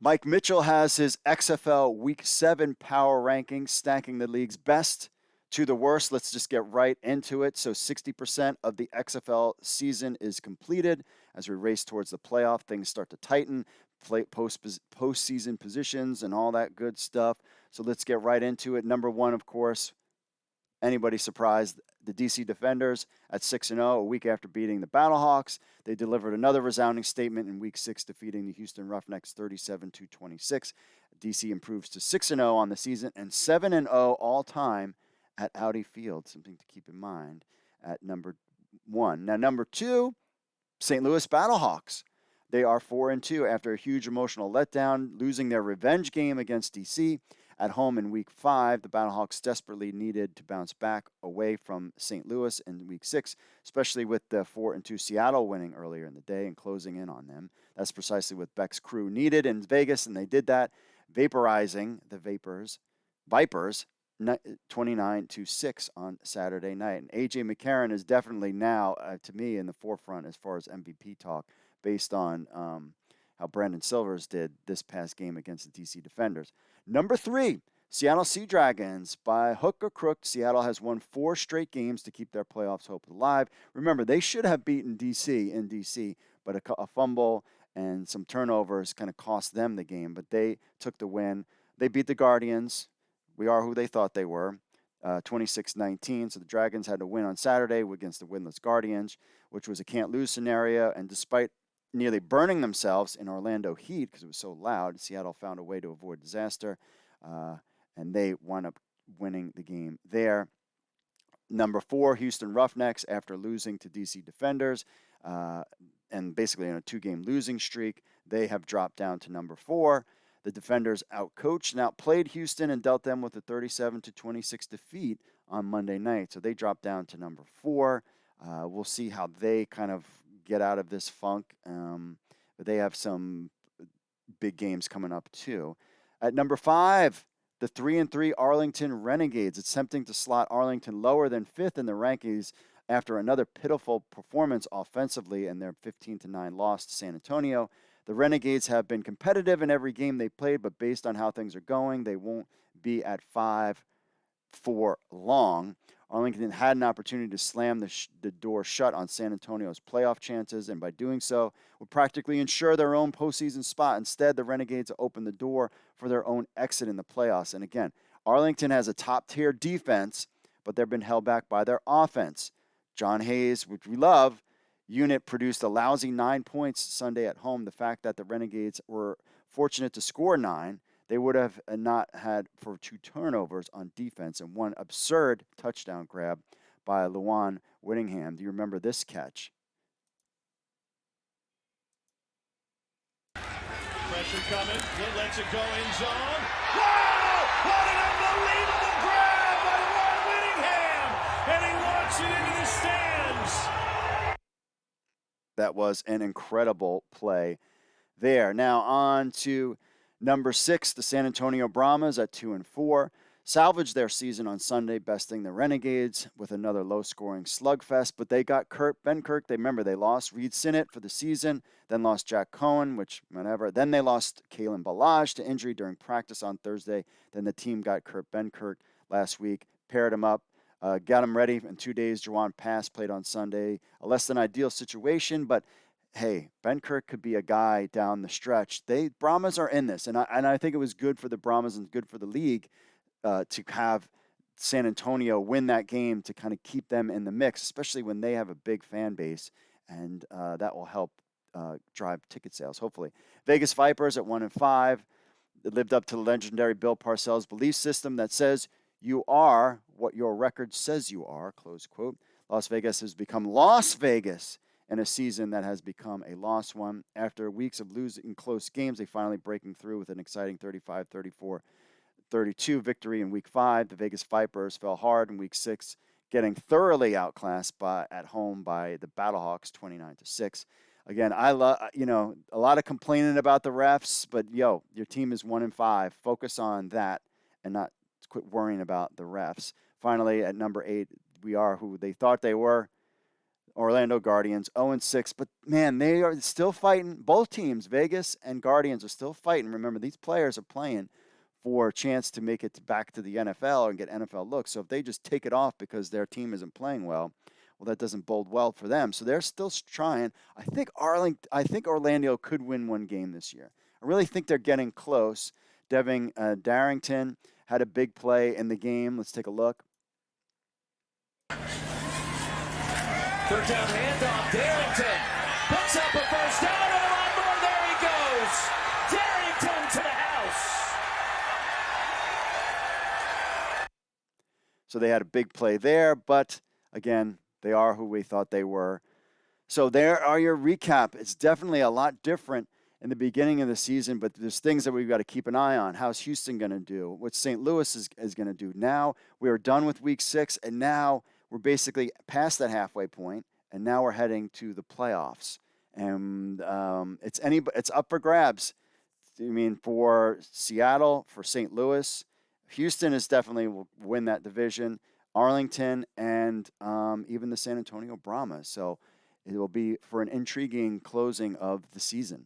Mike Mitchell has his XFL Week 7 power rankings, stacking the league's best to the worst. Let's just get right into it. So 60% of the XFL season is completed. As we race towards the playoff, things start to tighten, postseason positions and all that good stuff. So let's get right into it. Number one, of course, anybody surprised? The DC Defenders at 6-0, a week after beating the Battlehawks. They delivered another resounding statement in Week 6, defeating the Houston Roughnecks 37-26. DC improves to 6-0 on the season and 7-0 all-time at Audi Field, something to keep in mind at number one. Now, number two, St. Louis Battlehawks. They are 4-2 after a huge emotional letdown, losing their revenge game against DC. At home in Week 5, the Battlehawks desperately needed to bounce back away from St. Louis in Week 6, especially with the 4-2 Seattle winning earlier in the day and closing in on them. That's precisely what Beck's crew needed in Vegas, and they did that, vaporizing the Vipers 29-6 on Saturday night. And A.J. McCarron is definitely now, to me, in the forefront as far as MVP talk, based on how Brandon Silvers did this past game against the DC Defenders. Number 3, Seattle Sea Dragons. By hook or crook, Seattle has won 4 straight games to keep their playoffs hope alive. Remember, they should have beaten DC in DC, but a fumble and some turnovers kind of cost them the game, but they took the win. They beat the Guardians. We are who they thought they were, 26-19. So the Dragons had to win on Saturday against the winless Guardians, which was a can't-lose scenario, and despite nearly burning themselves in Orlando heat because it was so loud, Seattle found a way to avoid disaster, and they wound up winning the game there. Number 4, Houston Roughnecks, after losing to DC Defenders, and basically in a 2-game losing streak, they have dropped down to number 4. The Defenders outcoached and outplayed Houston and dealt them with a 37-26 defeat on Monday night, so they dropped down to number 4. We'll see how they kind of get out of this funk, but they have some big games coming up too. At number 5, the 3-3 Arlington Renegades. It's tempting to slot Arlington lower than 5th in the rankings after another pitiful performance offensively in their 15-9 loss to San Antonio. The Renegades have been competitive in every game they played, but based on how things are going, they won't be at 5 for long. Arlington had an opportunity to slam the door shut on San Antonio's playoff chances, and by doing so, would practically ensure their own postseason spot. Instead, the Renegades opened the door for their own exit in the playoffs. And again, Arlington has a top-tier defense, but they've been held back by their offense. John Hayes, which we love, unit produced a lousy 9 points Sunday at home. The fact that the Renegades were fortunate to score 9, they would have not had for 2 turnovers on defense and 1 absurd touchdown grab by Luwan Whittingham. Do you remember this catch? Pressure coming. Lets it go in zone. Wow! What an unbelievable grab by Luwan Whittingham! And he launched it into the stands. That was an incredible play there. Now on to number 6, the San Antonio Brahmas at 2-4. Salvaged their season on Sunday, besting the Renegades with another low-scoring slugfest, but they got Ben Kirk. They lost Reed Sinnett for the season, then lost Jack Cohen, whatever. Then they lost Kalen Ballage to injury during practice on Thursday. Then the team got Ben Kirk last week, paired him up, got him ready in 2 days. Juwan Pass played on Sunday. A less than ideal situation, but hey, Ben Kirk could be a guy down the stretch. Brahmas are in this, and I think it was good for the Brahmas and good for the league to have San Antonio win that game to kind of keep them in the mix, especially when they have a big fan base, and that will help drive ticket sales, hopefully. Vegas Vipers at 1-5. They lived up to the legendary Bill Parcells belief system that says you are what your record says you are, close quote. Las Vegas has become Las Vegas in a season that has become a lost one. After weeks of losing close games, they finally breaking through with an exciting 35-34-32 victory in Week 5. The Vegas Vipers fell hard in Week 6, getting thoroughly outclassed at home by the Battlehawks 29-6. Again, I love, a lot of complaining about the refs, but your team is 1-5. Focus on that and not quit worrying about the refs. Finally, at number 8, we are who they thought they were. Orlando Guardians, 0-6. But man, they are still fighting. Both teams, Vegas and Guardians, are still fighting. Remember, these players are playing for a chance to make it back to the NFL and get NFL looks. So if they just take it off because their team isn't playing well, that doesn't bode well for them. So they're still trying. I think Orlando could win one game this year. I really think they're getting close. Darrington had a big play in the game. Let's take a look. Third down handoff, Darrington picks up a first down, and a lot more. There he goes. Darrington to the house. So they had a big play there, but again, they are who we thought they were. So there are your recap. It's definitely a lot different in the beginning of the season, but there's things that we've got to keep an eye on. How's Houston going to do? What St. Louis is going to do? Now we are done with week 6, and now we're basically past that halfway point, and now we're heading to the playoffs. And it's up for grabs. I mean, for Seattle, for St. Louis, Houston is definitely will win that division. Arlington and even the San Antonio Brahmas. So it will be for an intriguing closing of the season.